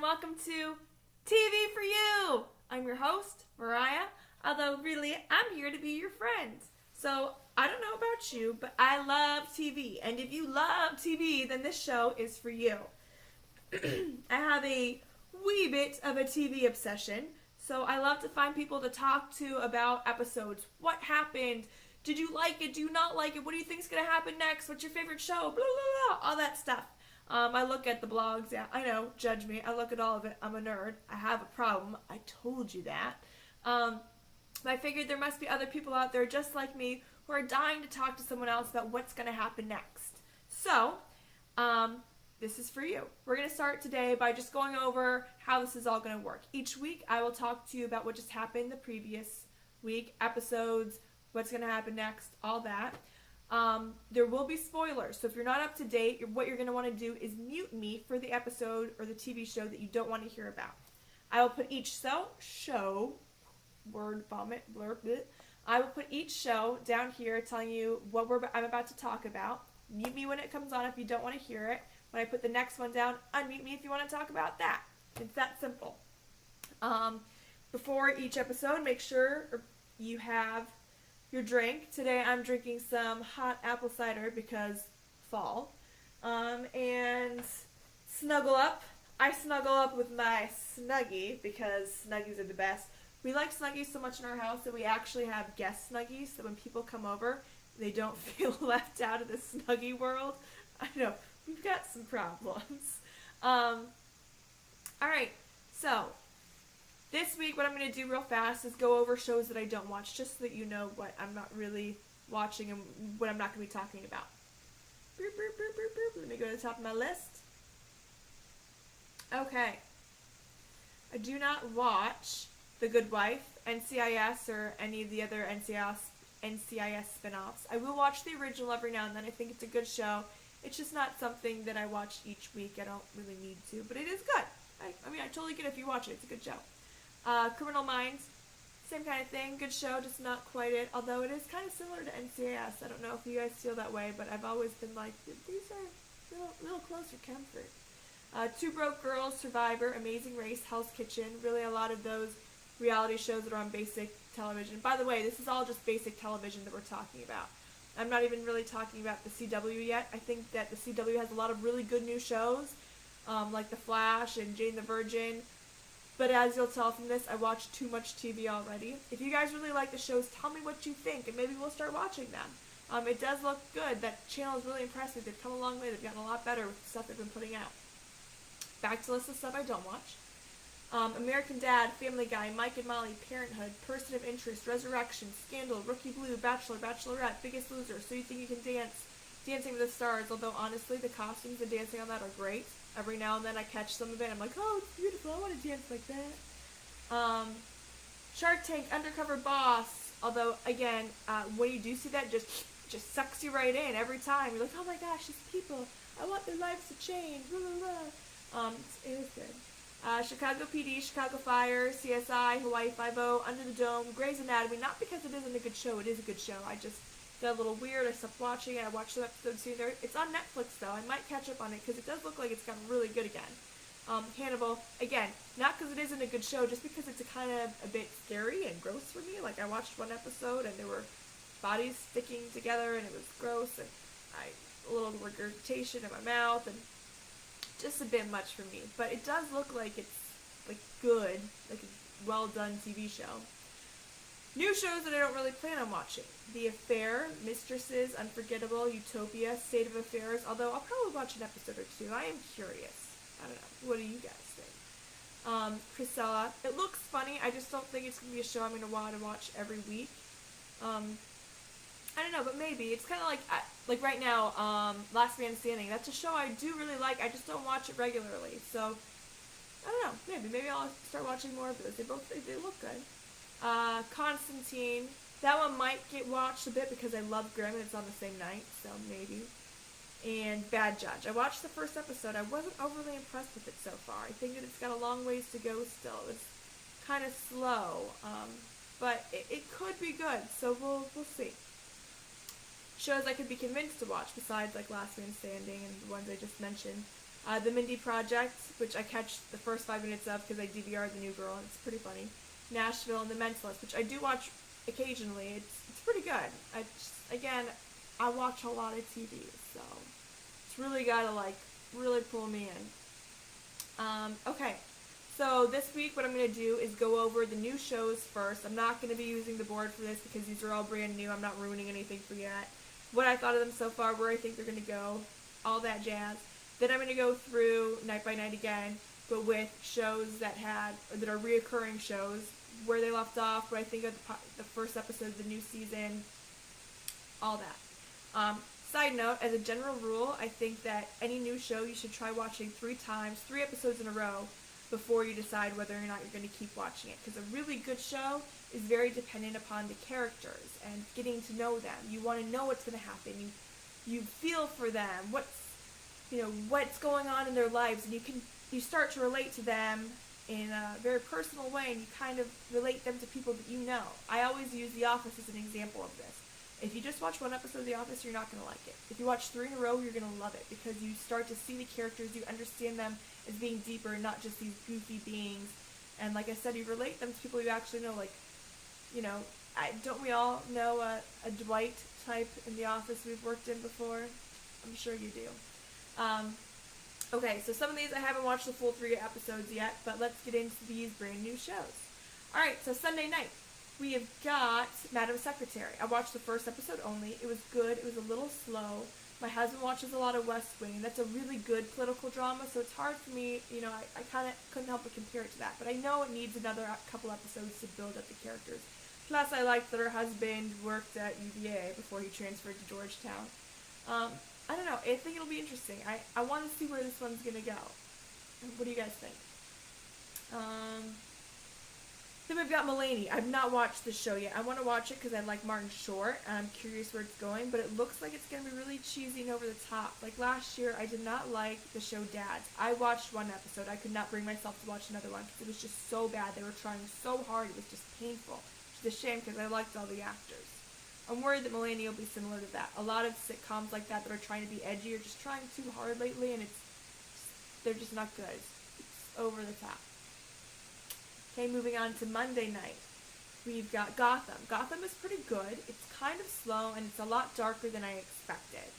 welcome to TV for You. I'm your host, Mariah, although really I'm here to be your friend. So I don't know about you, but I love TV, and if you love TV, then this show is for you. I have a wee bit of a TV obsession, so I love to find people to talk to about episodes. What happened? Did you like it? Do you not like it? What do you think is going to happen next? What's your favorite show? Blah, blah, blah, all that stuff. I look at the blogs. Yeah, I know. Judge me. I look at all of it. I'm a nerd. I have a problem. I told you that. I figured there must be other people out there just like me who are dying to talk to someone else about what's going to happen next. So, this is for you. We're going to start today by just going over how this is all going to work. Each week, I will talk to you about what just happened the previous week, episodes, what's going to happen next, all that. There will be spoilers, so if you're not up to date, what you're going to want to do is mute me for the episode or the TV show that you don't want to hear about. I will put each show, word vomit, blurb, bleh. I will put each show down here telling you what I'm about to talk about. Mute me when it comes on if you don't want to hear it. When I put the next one down, unmute me if you want to talk about that. It's that simple. Before each episode, make sure you have your drink. Today I'm drinking some hot apple cider because fall. And snuggle up. I snuggle up with my Snuggie because Snuggies are the best. We like Snuggies so much in our house that we actually have guest Snuggies, so when people come over, they don't feel left out of the Snuggie world. I know, we've got some problems. Alright, so this week what I'm going to do real fast is go over shows that I don't watch, just so that you know what I'm not really watching and what I'm not going to be talking about. Boop, boop, boop, boop, boop. Let me go to the top of my list. Okay. I do not watch The Good Wife, NCIS, or any of the other NCIS spin-offs. I will watch the original every now and then. I think it's a good show. It's just not something that I watch each week. I don't really need to, but it is good. I mean, I totally get it if you watch it. It's a good show. Criminal Minds, same kind of thing. Good show, just not quite it. Although it is kind of similar to NCIS. I don't know if you guys feel that way, but I've always been like, these are a little closer comfort. Two Broke Girls, Survivor, Amazing Race, Hell's Kitchen. Really a lot of those reality shows that are on basic television. By the way, this is all just basic television that we're talking about. I'm not even really talking about the CW yet. I think that the CW has a lot of really good new shows, like The Flash and Jane the Virgin. But as you'll tell from this, I watch too much TV already. If you guys really like the shows, tell me what you think, and maybe we'll start watching them. It does look good. That channel is really impressive. They've come a long way. They've gotten a lot better with the stuff they've been putting out. Back to list of stuff I don't watch. American Dad, Family Guy, Mike and Molly, Parenthood, Person of Interest, Resurrection, Scandal, Rookie Blue, Bachelor, Bachelorette, Biggest Loser, So You Think You Can Dance, Dancing with the Stars, although honestly the costumes and dancing on that are great. Every now and then I catch some of it and I'm like, oh, it's beautiful, I want to dance like that. Shark Tank, Undercover Boss, although again, when you do see that, just sucks you right in every time. You're like, oh my gosh, these people, I want their lives to change, blah, blah, blah. It was good. Chicago PD, Chicago Fire, CSI, Hawaii Five-0, Under the Dome, Grey's Anatomy, not because it isn't a good show, it is a good show. I just got a little weird, I stopped watching it, I watched some episodes here and there. It's on Netflix though, I might catch up on it because it does look like it's gotten really good again. Hannibal, again, not because it isn't a good show, just because it's a bit scary and gross for me. Like I watched one episode and there were bodies sticking together and it was gross and a little regurgitation in my mouth and just a bit much for me, but it does look like it's good, like a well done TV show. New shows that I don't really plan on watching: The Affair, Mistresses, Unforgettable, Utopia, State of Affairs. Although I'll probably watch an episode or two. I am curious. I don't know. What do you guys think? Priscilla. It looks funny. I just don't think it's gonna be a show I'm gonna want to watch every week. I don't know, but maybe. It's kind of like right now, Last Man Standing. That's a show I do really like. I just don't watch it regularly. So, I don't know. Maybe I'll start watching more of those. They look good. Constantine. That one might get watched a bit because I love Grimm and it's on the same night. So, maybe. And Bad Judge. I watched the first episode. I wasn't overly impressed with it so far. I think that it's got a long ways to go still. It's kind of slow. But it could be good. So, we'll see. Shows I could be convinced to watch besides like Last Man Standing and the ones I just mentioned. The Mindy Project, which I catch the first 5 minutes of because I DVR The New Girl, and it's pretty funny. Nashville, and The Mentalist, which I do watch occasionally. It's pretty good. Again, I watch a lot of TV, so it's really gotta really pull me in. Okay, so this week what I'm gonna do is go over the new shows first. I'm not gonna be using the board for this because these are all brand new. I'm not ruining anything for yet. What I thought of them so far, where I think they're gonna go, all that jazz. Then I'm going to go through night by night again, but with shows that are reoccurring shows, where they left off, what I think of the first episode of the new season, all that. Side note, as a general rule, I think that any new show you should try watching 3 episodes in a row, before you decide whether or not you're going to keep watching it. Because a really good show is very dependent upon the characters and getting to know them. You want to know what's going to happen. You feel for them. What's going on in their lives, and you start to relate to them in a very personal way, and you kind of relate them to people that you know. I always use The Office as an example of this. If you just watch one episode of The Office, you're not going to like it. If you watch 3 in a row, you're going to love it, because you start to see the characters, you understand them as being deeper, not just these goofy beings. And like I said, you relate them to people you actually know, don't we all know a Dwight type in The Office we've worked in before? I'm sure you do. Okay, so some of these I haven't watched the full 3 episodes yet, but let's get into these brand new shows. Alright, so Sunday night, we have got Madam Secretary. I watched the first episode only. It was good. It was a little slow. My husband watches a lot of West Wing. That's a really good political drama, so it's hard for me, I kind of couldn't help but compare it to that. But I know it needs another couple episodes to build up the characters. Plus, I liked that her husband worked at UVA before he transferred to Georgetown. I don't know. I think it'll be interesting. I want to see where this one's going to go. What do you guys think? Then we've got Mulaney. I've not watched this show yet. I want to watch it because I like Martin Short, and I'm curious where it's going, but it looks like it's going to be really cheesy and over the top. Like last year, I did not like the show Dads. I watched one episode. I could not bring myself to watch another one because it was just so bad. They were trying so hard. It was just painful. Which is a shame because I liked all the actors. I'm worried that Mulaney will be similar to that. A lot of sitcoms like that are trying to be edgy are just trying too hard lately, and they're just not good. It's over the top. Okay, moving on to Monday night. We've got Gotham. Gotham is pretty good. It's kind of slow, and it's a lot darker than I expected.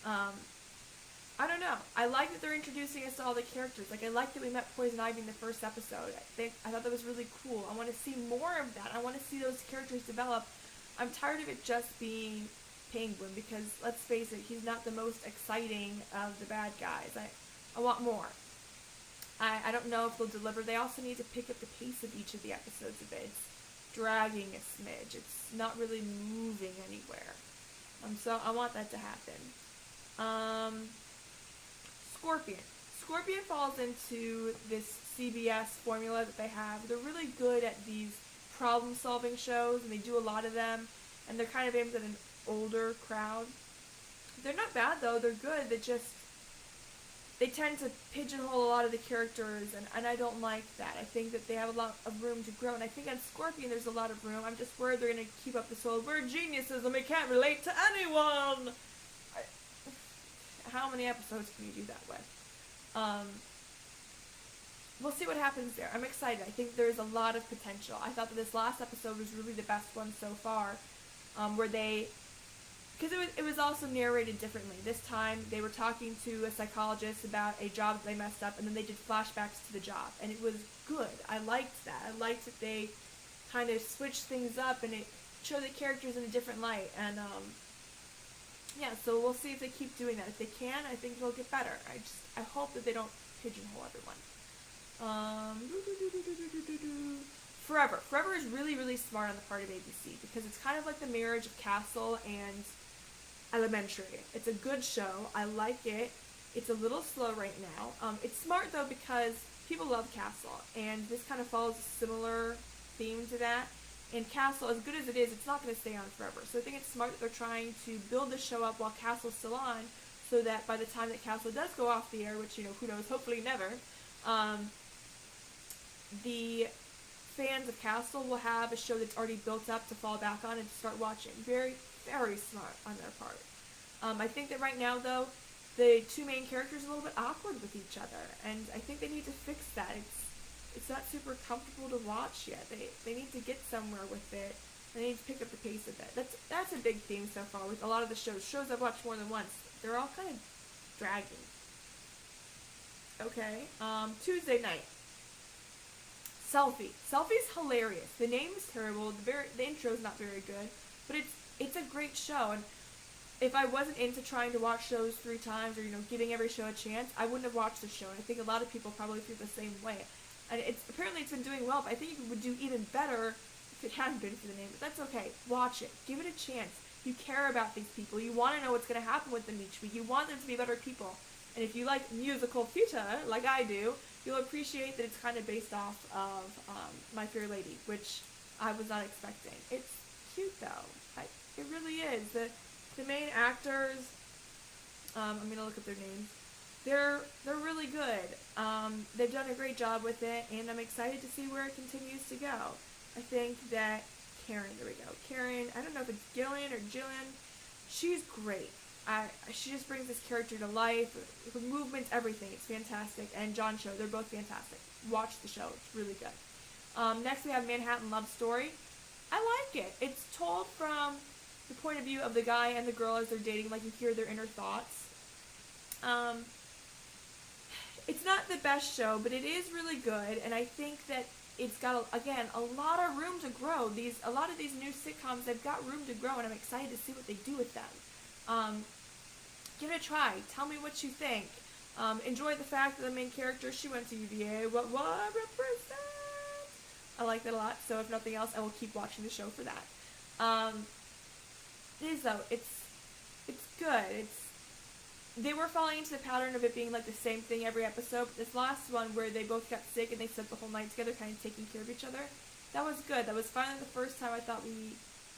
I don't know. I like that they're introducing us to all the characters. I like that we met Poison Ivy in the first episode. I thought that was really cool. I want to see more of that. I want to see those characters develop. I'm tired of it just being Penguin because, let's face it, he's not the most exciting of the bad guys. I want more. I don't know if they'll deliver. They also need to pick up the pace of each of the episodes a bit. It's dragging a smidge. It's not really moving anywhere. So I want that to happen. Scorpion. Scorpion falls into this CBS formula that they have. They're really good at these problem-solving shows, and they do a lot of them, and they're kind of aimed at an older crowd. They're not bad, though. They're good. They tend to pigeonhole a lot of the characters, and I don't like that. I think that they have a lot of room to grow, and I think on Scorpion there's a lot of room. I'm just worried they're going to keep up this whole, we're geniuses and we can't relate to anyone. How many episodes can you do that with? We'll see what happens there. I'm excited. I think there's a lot of potential. I thought that this last episode was really the best one so far, because it was also narrated differently. This time they were talking to a psychologist about a job that they messed up, and then they did flashbacks to the job, and it was good. I liked that. I liked that they kind of switched things up, and it showed the characters in a different light, and so we'll see if they keep doing that. If they can, I think they'll get better. I hope that they don't pigeonhole everyone. Forever. Forever is really, really smart on the part of ABC because it's kind of like the marriage of Castle and Elementary. It's a good show. I like it. It's a little slow right now. It's smart though because people love Castle, and this kind of follows a similar theme to that. And Castle, as good as it is, it's not going to stay on forever. So I think it's smart that they're trying to build the show up while Castle's still on, so that by the time that Castle does go off the air, which, who knows, hopefully never, the fans of Castle will have a show that's already built up to fall back on and to start watching. Very, very smart on their part. I think that right now, though, the two main characters are a little bit awkward with each other, and I think they need to fix that. It's not super comfortable to watch yet. They need to get somewhere with it. They need to pick up the pace a bit. That's a big theme so far with a lot of the shows I've watched more than once. They're all kind of dragging. Okay, Tuesday night. Selfie. Selfie's hilarious. The name is terrible. The intro's not very good, but it's a great show. And if I wasn't into trying to watch shows 3 times or giving every show a chance, I wouldn't have watched the show. And I think a lot of people probably feel the same way. And apparently it's been doing well, but I think it would do even better if it hadn't been for the name. But that's okay. Watch it. Give it a chance. You care about these people. You want to know what's going to happen with them each week. You want them to be better people. And if you like musical theater, like I do, you'll appreciate that it's kind of based off of My Fair Lady, which I was not expecting. It's cute, though. It really is. The main actors, I'm going to look at their names. They're really good. They've done a great job with it, and I'm excited to see where it continues to go. I think that Karen, there we go. Karen, I don't know if it's Gillian or Jillian. She's great. She just brings this character to life. Her movements, everything. It's fantastic. And John Cho, they're both fantastic. Watch the show. It's really good. Next we have Manhattan Love Story. I like it. It's told from the point of view of the guy and the girl as they're dating. Like, you hear their inner thoughts. It's not the best show, but it is really good. And I think that it's got, again, a lot of room to grow. A lot of these new sitcoms, they've got room to grow, and I'm excited to see what they do with them. Give it a try. Tell me what you think. Enjoy the fact that the main character, she went to UVA. What represent? I like that a lot. So if nothing else, I will keep watching the show for that. It is, though. It's good. They were falling into the pattern of it being like the same thing every episode. But this last one where they both got sick and they spent the whole night together kind of taking care of each other, that was good. That was finally the first time I thought we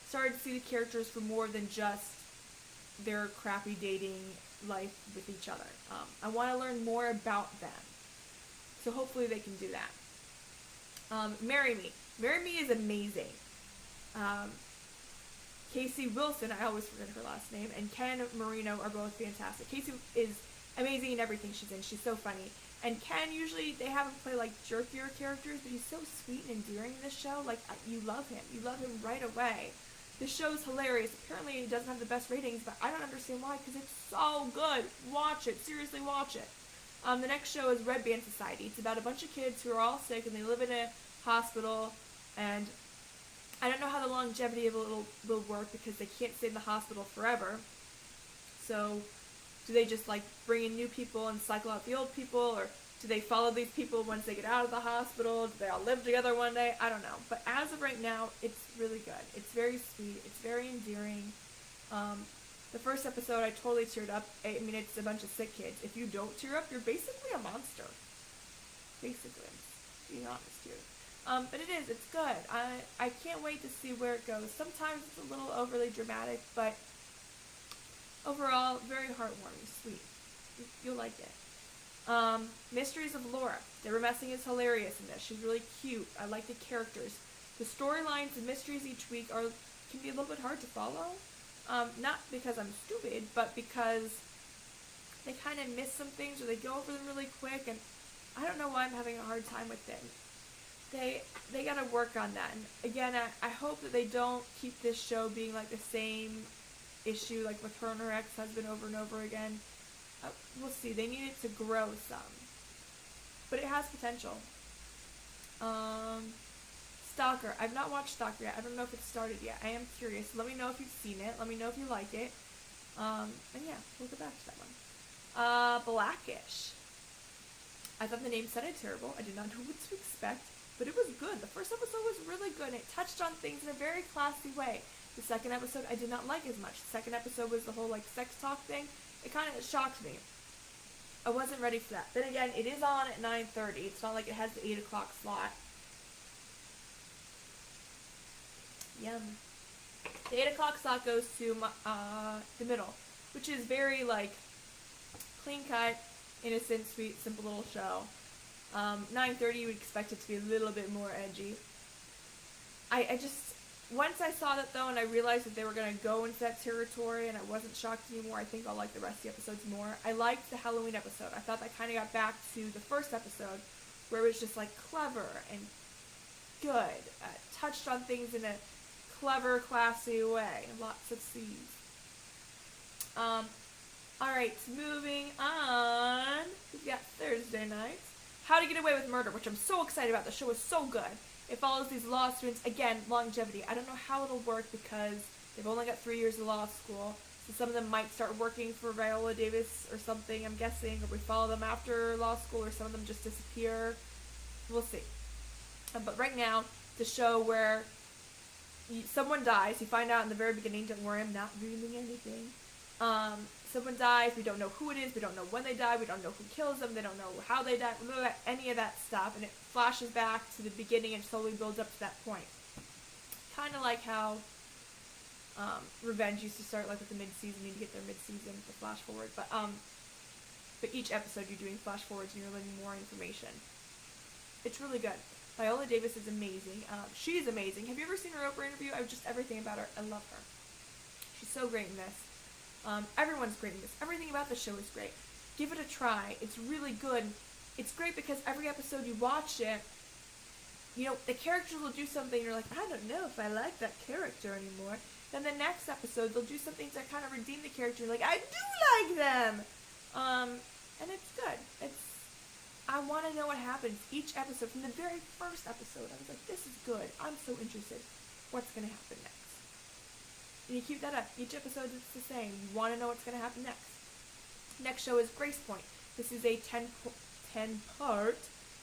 started to see the characters for more than just their crappy dating life with each other. I want to learn more about them. So hopefully they can do that. Marry Me. Marry Me is amazing. Casey Wilson, I always forget her last name, and Ken Marino are both fantastic. Casey is amazing in everything she's in. She's so funny. And Ken, usually they have him play like jerkier characters, but he's so sweet and endearing in this show. Like, you love him. You love him right away. This show's hilarious. Apparently it doesn't have the best ratings, but I don't understand why, because it's so good. Watch it. Seriously, watch it. The next show is Red Band Society. It's about a bunch of kids who are all sick, and they live in a hospital, and I don't know how the longevity of it will work because they can't stay in the hospital forever. So, do they just like bring in new people and cycle out the old people, or do they follow these people once they get out of the hospital? Do they all live together one day? I don't know. But as of right now, it's really good. It's very sweet. It's very endearing. The first episode, I totally teared up. I mean, it's a bunch of sick kids. If you don't tear up, you're basically a monster. Basically, being honest here. But it's good. I can't wait to see where it goes. Sometimes it's a little overly dramatic, but overall, very heartwarming, sweet. You'll like it. Mysteries of Laura. Deborah Messing is hilarious in this. She's really cute. I like the characters. The storylines and mysteries each week can be a little bit hard to follow. Not because I'm stupid, but because they kind of miss some things or they go over them really quick, and I don't know why I'm having a hard time with it. They gotta work on that. And again, I hope that they don't keep this show being like the same issue like with her and her ex-husband over and over again. We'll see. They need it to grow some. But it has potential. Stalker. I've not watched Stalker yet. I don't know if it's started yet. I am curious. Let me know if you've seen it. Let me know if you like it. And yeah, we'll go back to that one. Blackish. I thought the name sounded terrible. I did not know what to expect. But it was good. The first episode was really good. It touched on things in a very classy way. The second episode I did not like as much. The second episode was the whole like sex talk thing. It kind of shocked me. I wasn't ready for that. Then again, it is on at 9:30. It's not like it has the 8 o'clock slot. Yum. The 8 o'clock slot goes to the middle, which is very like clean cut, innocent, sweet, simple little show. 9:30, you would expect it to be a little bit more edgy. once I saw that though, and I realized that they were gonna go into that territory, and I wasn't shocked anymore, I think I'll like the rest of the episodes more. I liked the Halloween episode. I thought that kind of got back to the first episode, where it was just like clever and good, touched on things in a clever, classy way. Lots of C's. Alright, moving on. We've got Thursday nights. How to Get Away with Murder, which I'm so excited about. The show is so good. It follows these law students. Again, longevity. I don't know how it'll work because they've only got 3 years of law school. So some of them might start working for Viola Davis or something, I'm guessing. Or we follow them after law school, or some of them just disappear. We'll see. But right now, the show where someone dies. You find out in the very beginning. Don't worry, I'm not ruining anything. Someone dies. We don't know who it is. We don't know when they die. We don't know who kills them. They don't know how they died. Any of that stuff. And it flashes back to the beginning and slowly builds up to that point. Kind of like how Revenge used to start like with the mid-season. You get their mid-season with the flash forward. But each episode you're doing flash forwards and you're learning more information. It's really good. Viola Davis is amazing. She's amazing. Have you ever seen her Oprah interview? Just everything about her. I love her. She's so great in this. Everyone's great in this. Everything about the show is great. Give it a try. It's really good. It's great because every episode you watch it, you know, the characters will do something and you're like, I don't know if I like that character anymore. Then the next episode, they'll do something to kind of redeem the character. You're like, I do like them! And it's good. I want to know what happens. Each episode, from the very first episode, I was like, this is good. I'm so interested. What's going to happen next? And you keep that up. Each episode is the same. You want to know what's going to happen next. Next show is Grace Point. This is a 10-part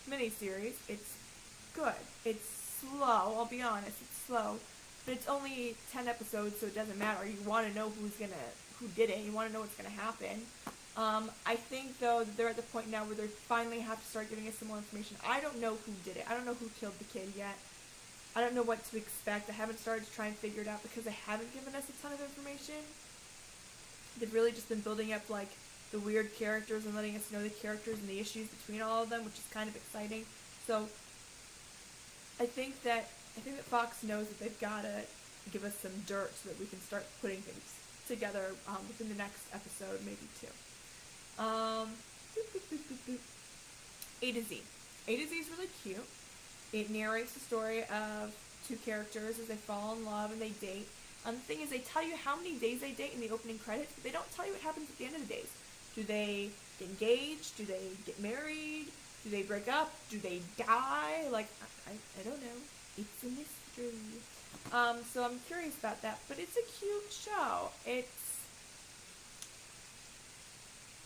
miniseries. It's good. It's slow. I'll be honest. It's slow. But it's only 10 episodes, so it doesn't matter. You want to know who did it. You want to know what's going to happen. I think, though, that they're at the point now where they finally have to start giving us some more information. I don't know who did it. I don't know who killed the kid yet. I don't know what to expect. I haven't started to try and figure it out because they haven't given us a ton of information. They've really just been building up, like, the weird characters and letting us know the characters and the issues between all of them, which is kind of exciting. So, I think that Fox knows that they've got to give us some dirt so that we can start putting things together within the next episode, maybe two. A to Z. A to Z is really cute. It narrates the story of two characters as they fall in love and they date. The thing is, they tell you how many days they date in the opening credits, but they don't tell you what happens at the end of the days. Do they get engaged? Do they get married? Do they break up? Do they die? Like, I don't know. It's a mystery. So I'm curious about that, but it's a cute show.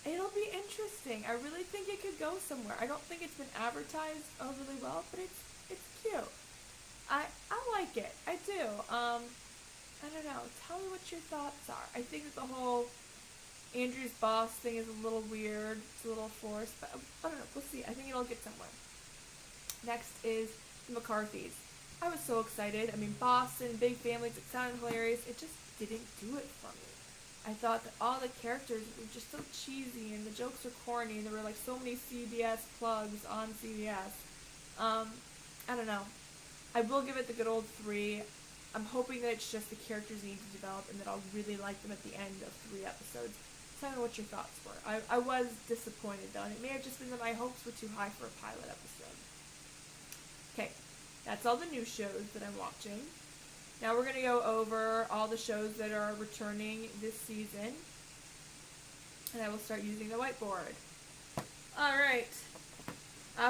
It'll be interesting. I really think it could go somewhere. I don't think it's been advertised overly well, but it's cute. I like it. I do. I don't know. Tell me what your thoughts are. I think that the whole Andrew's boss thing is a little weird. It's a little forced, but I don't know. We'll see. I think it'll get somewhere. Next is the McCarthys. I was so excited. I mean, Boston, big families, it sounded hilarious. It just didn't do it for me. I thought that all the characters were just so cheesy and the jokes were corny and there were like so many CBS plugs on CBS. I don't know. I will give it the good old 3. I'm hoping that it's just the characters need to develop and that I'll really like them at the end of 3 episodes. Tell me what your thoughts were. I was disappointed though, and it may have just been that my hopes were too high for a pilot episode. Okay, that's all the new shows that I'm watching. Now we're going to go over all the shows that are returning this season. And I will start using the whiteboard. Alright.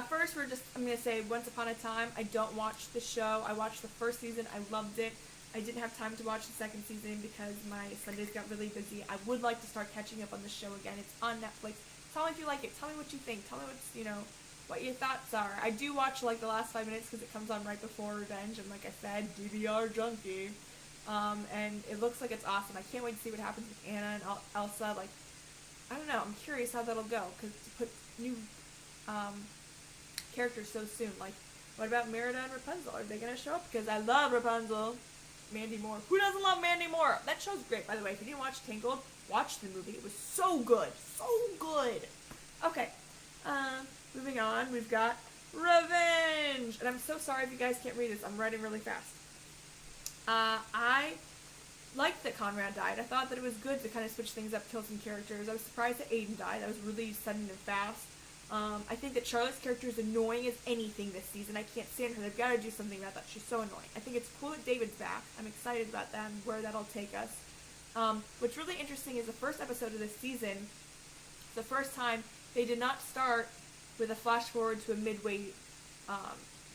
First, I'm going to say Once Upon a Time. I don't watch the show. I watched the first season. I loved it. I didn't have time to watch the second season because my Sundays got really busy. I would like to start catching up on the show again. It's on Netflix. Tell me if you like it. Tell me what you think. Tell me what your thoughts are. I do watch like the last 5 minutes because it comes on right before Revenge. And like I said, DVR junkie. And it looks like it's awesome. I can't wait to see what happens with Anna and Elsa. Like, I don't know. I'm curious how that'll go because to put new characters so soon. Like, what about Merida and Rapunzel? Are they going to show up? Because I love Rapunzel. Mandy Moore. Who doesn't love Mandy Moore? That show's great, by the way. If you didn't watch Tangled, watch the movie. It was so good. So good. Okay. Moving on, we've got Revenge. And I'm so sorry if you guys can't read this. I'm writing really fast. I liked that Conrad died. I thought that it was good to kind of switch things up, kill some characters. I was surprised that Aiden died. That was really sudden and fast. I think that Charlotte's character is annoying as anything this season. I can't stand her. They've got to do something about that. She's so annoying. I think it's cool that David's back. I'm excited about that and where that'll take us. What's really interesting is the first episode of this season, the first time they did not start with a flash forward to a midway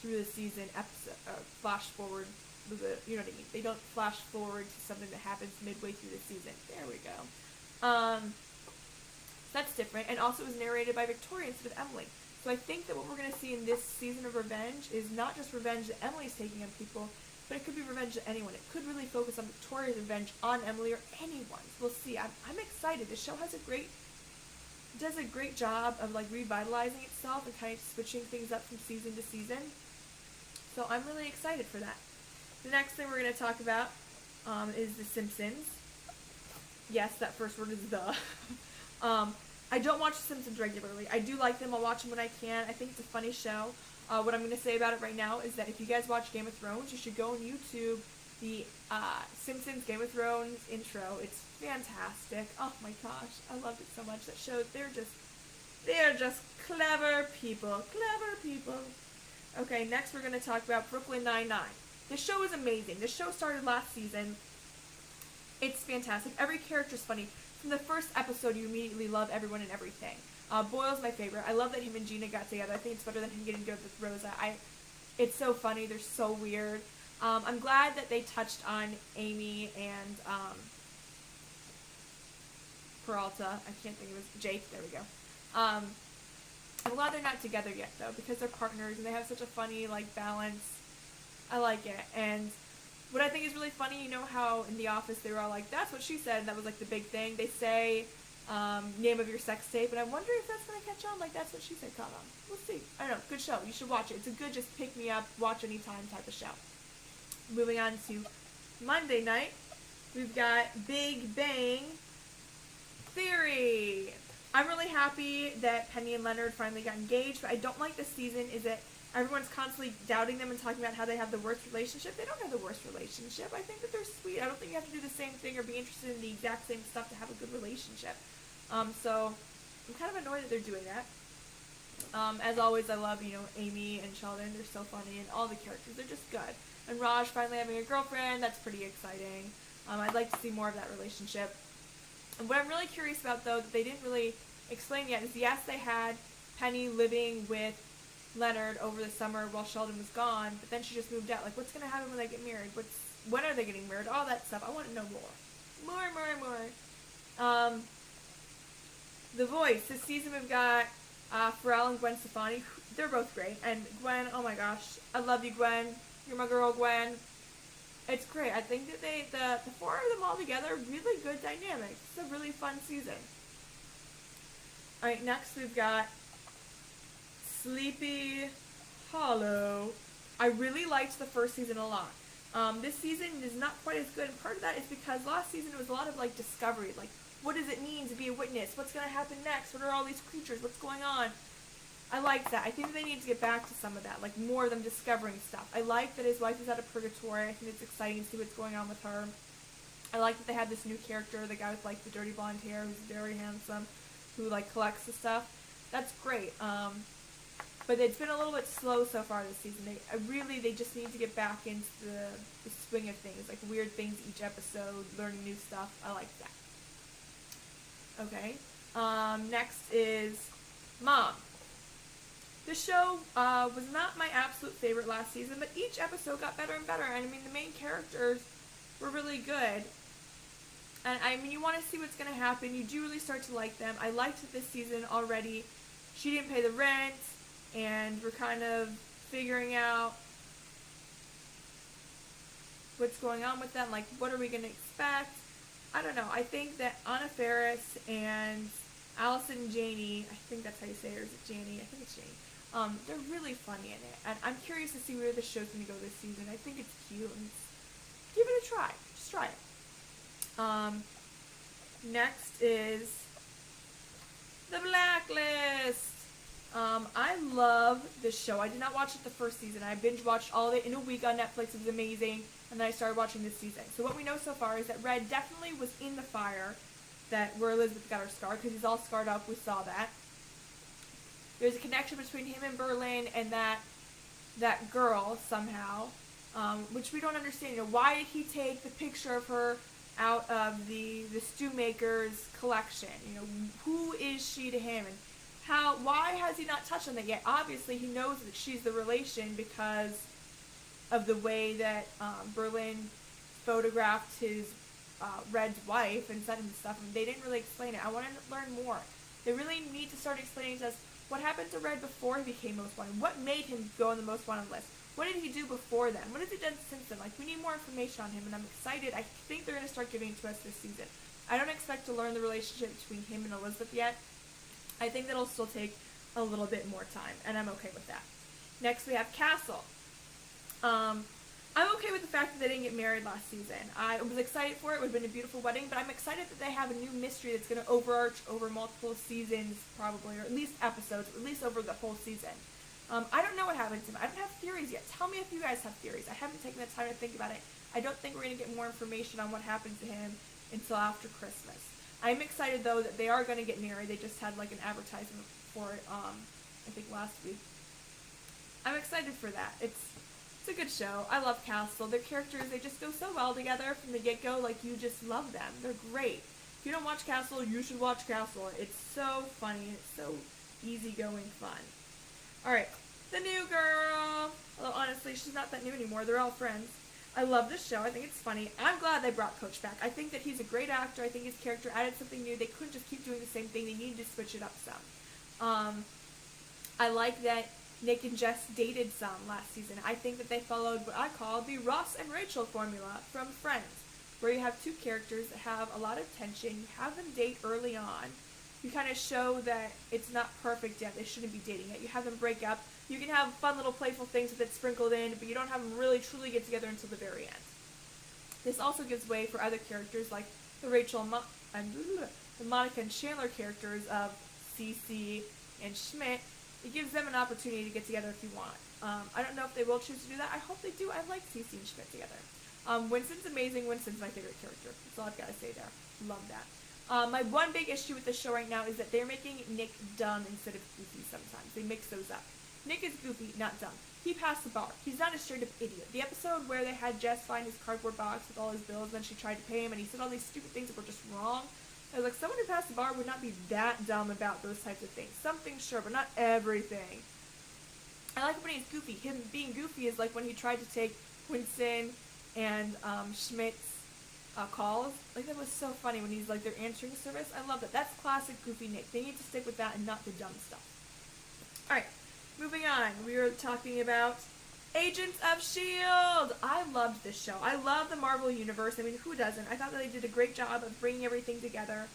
through the season episode, flash forward with a, you know what I mean? They don't flash forward to something that happens midway through the season. There we go. That's different, and also it was narrated by Victoria instead of Emily. So I think that what we're going to see in this season of Revenge is not just revenge that Emily's taking on people, but it could be revenge to anyone. It could really focus on Victoria's revenge on Emily or anyone. We'll see. I'm excited. The show does a great job of like revitalizing itself and kind of switching things up from season to season. So I'm really excited for that. The next thing we're going to talk about is The Simpsons. Yes, that first word is the. I don't watch The Simpsons regularly. I do like them. I'll watch them when I can. I think it's a funny show. What I'm going to say about it right now is that if you guys watch Game of Thrones, you should go on YouTube the Simpsons Game of Thrones intro. It's fantastic. Oh my gosh, I loved it so much. That show, they're just clever people. Clever people. Okay, next we're going to talk about Brooklyn Nine-Nine. This show is amazing. This show started last season. It's fantastic. Every character's funny. From the first episode, you immediately love everyone and everything. Boyle's my favorite. I love that him and Gina got together. I think it's better than him getting together with Rosa. It's so funny. They're so weird. I'm glad that they touched on Amy and Peralta. I can't think of his Jake. There we go. I'm glad they're not together yet, though, because they're partners and they have such a funny like balance. I like it. And what I think is really funny, you know how in The Office they were all like, that's what she said, and that was like the big thing. They say, name of your sex tape, and I'm wondering if that's going to catch on, like that's what she said caught on. We'll see. I don't know, good show. You should watch it. It's a good just pick me up, watch anytime type of show. Moving on to Monday night, we've got Big Bang Theory. I'm really happy that Penny and Leonard finally got engaged, but I don't like this season is that everyone's constantly doubting them and talking about how they have the worst relationship. They don't have the worst relationship. I think that they're sweet. I don't think you have to do the same thing or be interested in the exact same stuff to have a good relationship. So I'm kind of annoyed that they're doing that. As always, I love, Amy and Sheldon. They're so funny, and all the characters. They're just good. And Raj finally having a girlfriend. That's pretty exciting. I'd like to see more of that relationship. And what I'm really curious about, though, that they didn't really explain yet is, yes, they had Penny living with Leonard over the summer while Sheldon was gone, but then she just moved out. Like, what's going to happen when they get married? When are they getting married? All that stuff. I want to know more. More. The Voice. This season we've got Pharrell and Gwen Stefani. They're both great. And Gwen, oh my gosh. I love you, Gwen. You're my girl, Gwen. It's great. I think that the four of them all together, really good dynamic. It's a really fun season. Alright, next we've got Sleepy Hollow. I really liked the first season a lot. This season is not quite as good, and part of that is because last season it was a lot of like discovery, like what does it mean to be a witness? What's going to happen next? What are all these creatures? What's going on? I like that. I think they need to get back to some of that, like more of them discovering stuff. I like that his wife is out of purgatory. I think it's exciting to see what's going on with her. I like that they have this new character, the guy with like the dirty blonde hair who's very handsome, who like collects the stuff. That's great. But it's been a little bit slow so far this season. They just need to get back into the swing of things, like weird things each episode, learning new stuff. I like that. Okay. Next is Mom. The show was not my absolute favorite last season, but each episode got better and better. And I mean, the main characters were really good. And I mean, you want to see what's going to happen. You do really start to like them. I liked it this season already. She didn't pay the rent, and we're kind of figuring out what's going on with them. Like, what are we going to expect? I don't know. I think that Anna Faris and Allison Janney, I think that's how you say it, or is it Janney? I think it's Janney. They're really funny in it, and I'm curious to see where the show's going to go this season. I think it's cute, and give it a try. Just try it. Next is The Blacklist. I love this show. I did not watch it the first season. I binge watched all of it in a week on Netflix. It was amazing. And then I started watching this season. So what we know so far is that Red definitely was in the fire where Elizabeth got her scar, because he's all scarred up. We saw that. There's a connection between him and Berlin and that girl somehow, which we don't understand. Why did he take the picture of her out of the stew maker's collection? Who is she to him, and why has he not touched on that yet? Obviously, he knows that she's the relation because of the way that Berlin photographed his Red's wife and sent him stuff. And they didn't really explain it. I want to learn more. They really need to start explaining to us what happened to Red before he became Most Wanted. What made him go on the Most Wanted list? What did he do before then? What has he done since then? We need more information on him, and I'm excited. I think they're going to start giving it to us this season. I don't expect to learn the relationship between him and Elizabeth yet. I think that'll still take a little bit more time, and I'm okay with that. Next, we have Castle. I'm okay with the fact that they didn't get married last season. I was excited for it. It would have been a beautiful wedding, but I'm excited that they have a new mystery that's going to overarch over multiple seasons, probably, or at least episodes, or at least over the whole season. I don't know what happened to him. I don't have theories yet. Tell me if you guys have theories. I haven't taken the time to think about it. I don't think we're going to get more information on what happened to him until after Christmas. I'm excited, though, that they are going to get married. They just had, an advertisement for it, I think last week. I'm excited for that. It's a good show. I love Castle. Their characters, they just go so well together from the get-go. You just love them. They're great. If you don't watch Castle, you should watch Castle. It's so funny. It's so easygoing fun. Alright, the new girl. Although, honestly, she's not that new anymore. They're all friends. I love this show. I think it's funny. I'm glad they brought Coach back. I think that he's a great actor. I think his character added something new. They couldn't just keep doing the same thing. They needed to switch it up some. I like that Nick and Jess dated some last season. I think that they followed what I call the Ross and Rachel formula from Friends, where you have two characters that have a lot of tension. You have them date early on. You kind of show that it's not perfect yet. They shouldn't be dating yet. You have them break up. You can have fun little playful things with it sprinkled in, but you don't have them really truly get together until the very end. This also gives way for other characters like the the Monica and Chandler characters of Cece and Schmidt. It gives them an opportunity to get together if you want. I don't know if they will choose to do that. I hope they do. I like Cece and Schmidt together. Winston's amazing. Winston's my favorite character. That's all I've got to say there. Love that. My one big issue with this show right now is that they're making Nick dumb instead of goofy sometimes. They mix those up. Nick is goofy, not dumb. He passed the bar. He's not a straight-up idiot. The episode where they had Jess find his cardboard box with all his bills, then she tried to pay him, and he said all these stupid things that were just wrong. I was like, someone who passed the bar would not be that dumb about those types of things. Some things, sure, but not everything. I like when he's goofy. Him being goofy is like when he tried to take Winston and Schmidt's calls. That was so funny when he's their answering service. I love that. That's classic goofy Nick. They need to stick with that and not the dumb stuff. Alright, moving on. We were talking about Agents of S.H.I.E.L.D. I loved this show. I love the Marvel Universe. I mean, who doesn't? I thought that they did a great job of bringing everything together.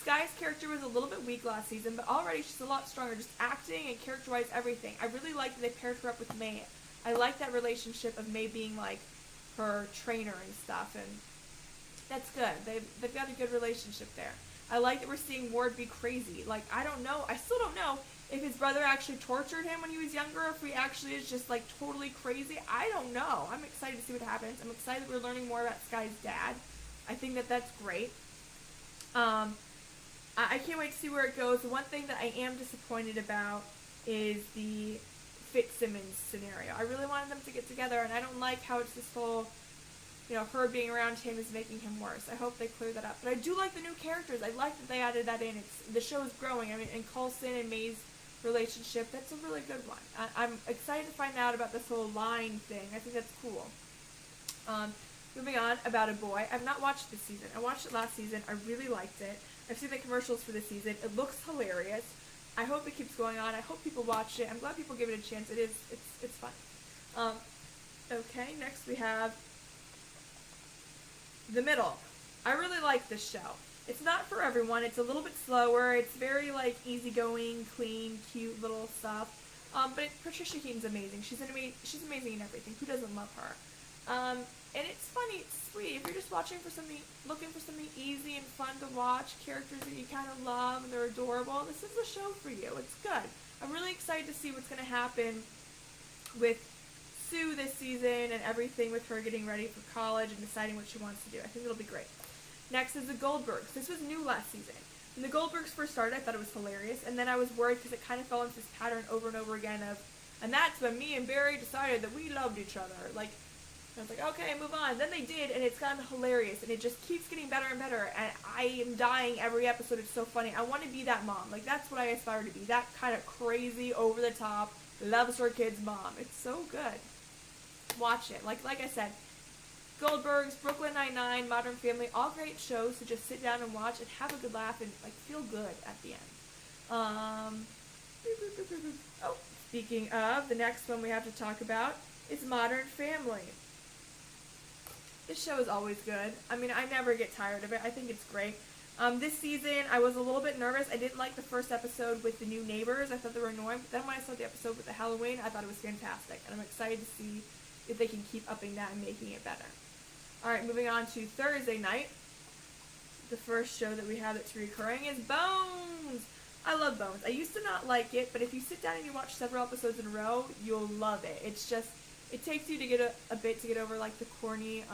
Skye's character was a little bit weak last season, but already she's a lot stronger, just acting and character-wise, everything. I really liked that they paired her up with May. I like that relationship of May being her trainer and stuff, and that's good. They've got a good relationship there. I like that we're seeing Ward be crazy. I don't know. I still don't know if his brother actually tortured him when he was younger, or if he actually is just totally crazy. I don't know. I'm excited to see what happens. I'm excited that we're learning more about Skye's dad. I think that that's great. I can't wait to see where it goes. The one thing that I am disappointed about is the Fitzsimmons scenario. I really wanted them to get together, and I don't like how it's this whole, her being around him is making him worse. I hope they clear that up. But I do like the new characters. I like that they added that in. The show is growing. I mean, and Coulson and May's relationship, that's a really good one. I'm excited to find out about this whole line thing. I think that's cool. Moving on, About a Boy. I've not watched this season. I watched it last season. I really liked it. I've seen the commercials for this season. It looks hilarious. I hope it keeps going on. I hope people watch it. I'm glad people give it a chance. It's fun. Okay, next we have The Middle. I really like this show. It's not for everyone. It's a little bit slower. It's very easygoing, clean, cute little stuff. But Patricia Keaton's amazing. She's amazing in everything. Who doesn't love her? And it's funny, it's sweet. If you're just looking for something easy and fun to watch, characters that you kind of love and they're adorable, this is the show for you. It's good. I'm really excited to see what's going to happen with Sue this season and everything with her getting ready for college and deciding what she wants to do. I think it'll be great. Next is the Goldbergs. This was new last season. When the Goldbergs first started, I thought it was hilarious, and then I was worried because it kind of fell into this pattern over and over again of, and that's when me and Barry decided that we loved each other. Like, I was like, okay, move on. Then they did, and it's gotten hilarious, and it just keeps getting better and better, and I am dying every episode. It's so funny. I want to be that mom. Like, that's what I aspire to be. That kind of crazy, over-the-top, loves her kids mom. It's so good. Watch it. Like I said, Goldbergs, Brooklyn Nine-Nine, Modern Family, all great shows to just sit down and watch and have a good laugh and like feel good at the end. Oh, speaking of, the next one we have to talk about is Modern Family. This show is always good. I mean, I never get tired of it. I think it's great. This season, I was a little bit nervous. I didn't like the first episode with the new neighbors. I thought they were annoying. But then when I saw the episode with the Halloween, I thought it was fantastic. And I'm excited to see if they can keep upping that and making it better. Alright, moving on to Thursday night. The first show that we have that's recurring is Bones. I love Bones. I used to not like it, but if you sit down and you watch several episodes in a row, you'll love it. It's just, it takes you to get a bit to get over like the corny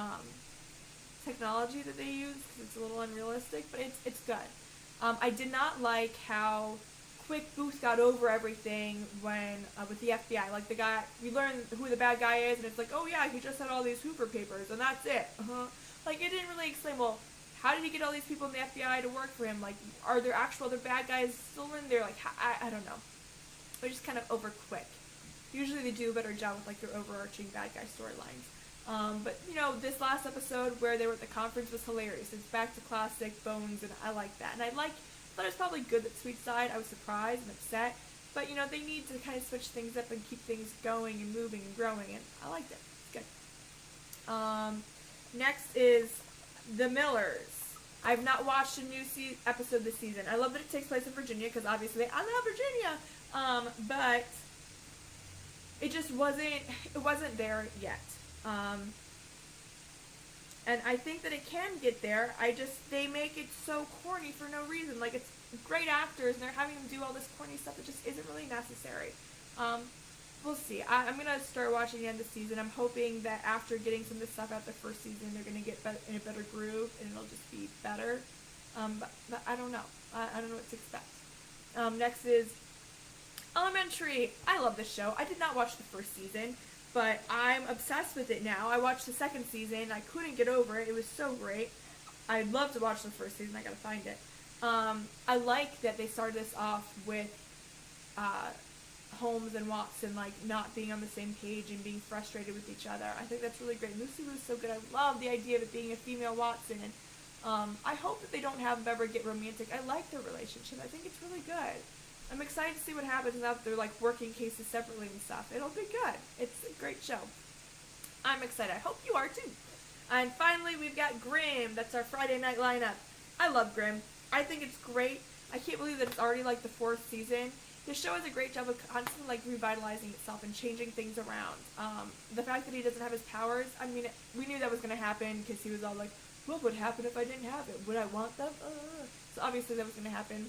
technology that they use because it's a little unrealistic, but it's good. I did not like how quick Booth got over everything when with the FBI. Like the guy, we learn who the bad guy is, and it's like, oh yeah, he just had all these Hoover papers, and that's it. Like it didn't really explain. Well, how did he get all these people in the FBI to work for him? Like, are there actual other bad guys still in there? Like, I don't know. They're just kind of over quick. Usually they do a better job with like their overarching bad guy storylines. But you know, this last episode where they were at the conference was hilarious. It's back to classic Bones, and I like that. And I thought it was probably good that Sweet Side. I was surprised and upset, but you know, they need to kind of switch things up and keep things going and moving and growing, and I liked it. It's good. Next is The Millers. I've not watched a new episode this season. I love that it takes place in Virginia because obviously I love Virginia, but it just wasn't there yet. And I think that it can get there. They make it so corny for no reason. Like, it's great actors, and they're having them do all this corny stuff that just isn't really necessary. We'll see. I'm going to start watching the end of the season. I'm hoping that after getting some of this stuff out the first season, they're going to get in a better groove, and it'll just be better. But I don't know. I don't know what to expect. Next is Elementary. I love this show. I did not watch the first season, but I'm obsessed with it now. I watched the second season. I couldn't get over it. It was so great. I'd love to watch the first season. I gotta find it. I like that they started this off with Holmes and Watson like not being on the same page and being frustrated with each other. I think that's really great. Lucy was so good. I love the idea of it being a female Watson, and I hope that they don't have them ever get romantic. I like their relationship. I think it's really good. I'm excited to see what happens now that they're like working cases separately and stuff. It'll be good. It's a great show. I'm excited. I hope you are too. And finally, we've got Grimm. That's our Friday night lineup. I love Grimm. I think it's great. I can't believe that it's already like the 4th season. This show does a great job of constantly like revitalizing itself and changing things around. The fact that he doesn't have his powers, I mean, we knew that was going to happen because he was all like, what would happen if I didn't have it? Would I want them? So obviously that was going to happen.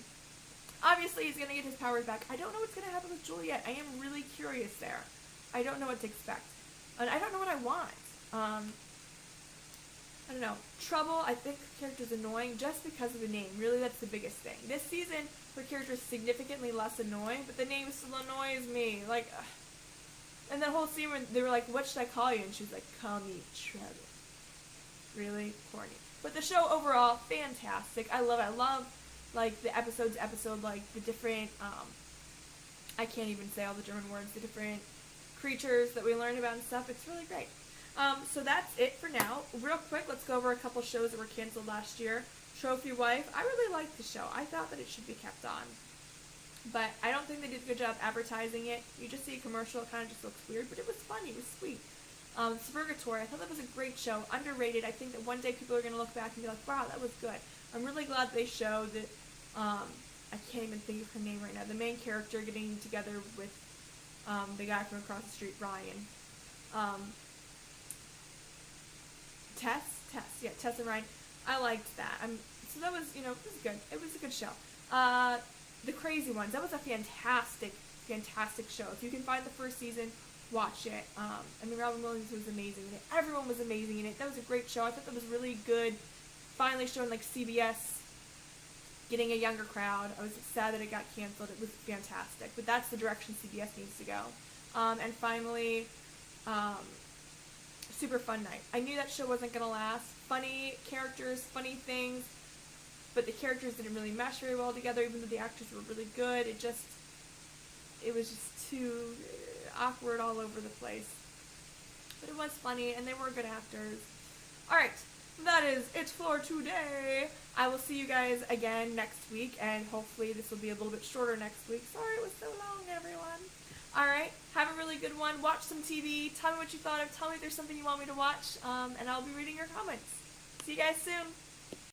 Obviously, he's going to get his powers back. I don't know what's going to happen with Juliet. I am really curious there. I don't know what to expect. And I don't know what I want. I don't know. Trouble, I think her character's annoying just because of the name. Really, that's the biggest thing. This season, her character's significantly less annoying, but the name still annoys me. Like, and that whole scene where they were like, what should I call you? And she was like, call me Trouble. Really corny. But the show overall, fantastic. I love like the episode to episode, like the different, I can't even say all the German words, the different creatures that we learn about and stuff. It's really great. So that's it for now. Real quick, let's go over a couple shows that were canceled last year. Trophy Wife. I really liked the show. I thought that it should be kept on. But I don't think they did a good job advertising it. You just see a commercial, it kind of just looks weird, but it was funny. It was sweet. Spurgatory. I thought that was a great show. Underrated. I think that one day people are going to look back and be like, wow, that was good. I'm really glad they showed that I can't even think of her name right now. The main character getting together with the guy from across the street, Ryan. Tess and Ryan. I liked that. So that was, it was good. It was a good show. The Crazy Ones. That was a fantastic fantastic show. If you can find the first season, watch it. I mean, Robin Williams was amazing in it. Everyone was amazing in it. That was a great show. I thought that was really good. Finally showing like CBS getting a younger crowd. I was sad that it got canceled. It was fantastic. But that's the direction CBS needs to go. And finally, Super Fun Night. I knew that show wasn't going to last. Funny characters, funny things, but the characters didn't really mesh very well together, even though the actors were really good. It was just too awkward all over the place. But it was funny, and they were good actors. Alright, that is it for today. I will see you guys again next week, and hopefully this will be a little bit shorter next week. Sorry it was so long, everyone. Alright, have a really good one. Watch some TV. Tell me what you thought of. Tell me if there's something you want me to watch, and I'll be reading your comments. See you guys soon.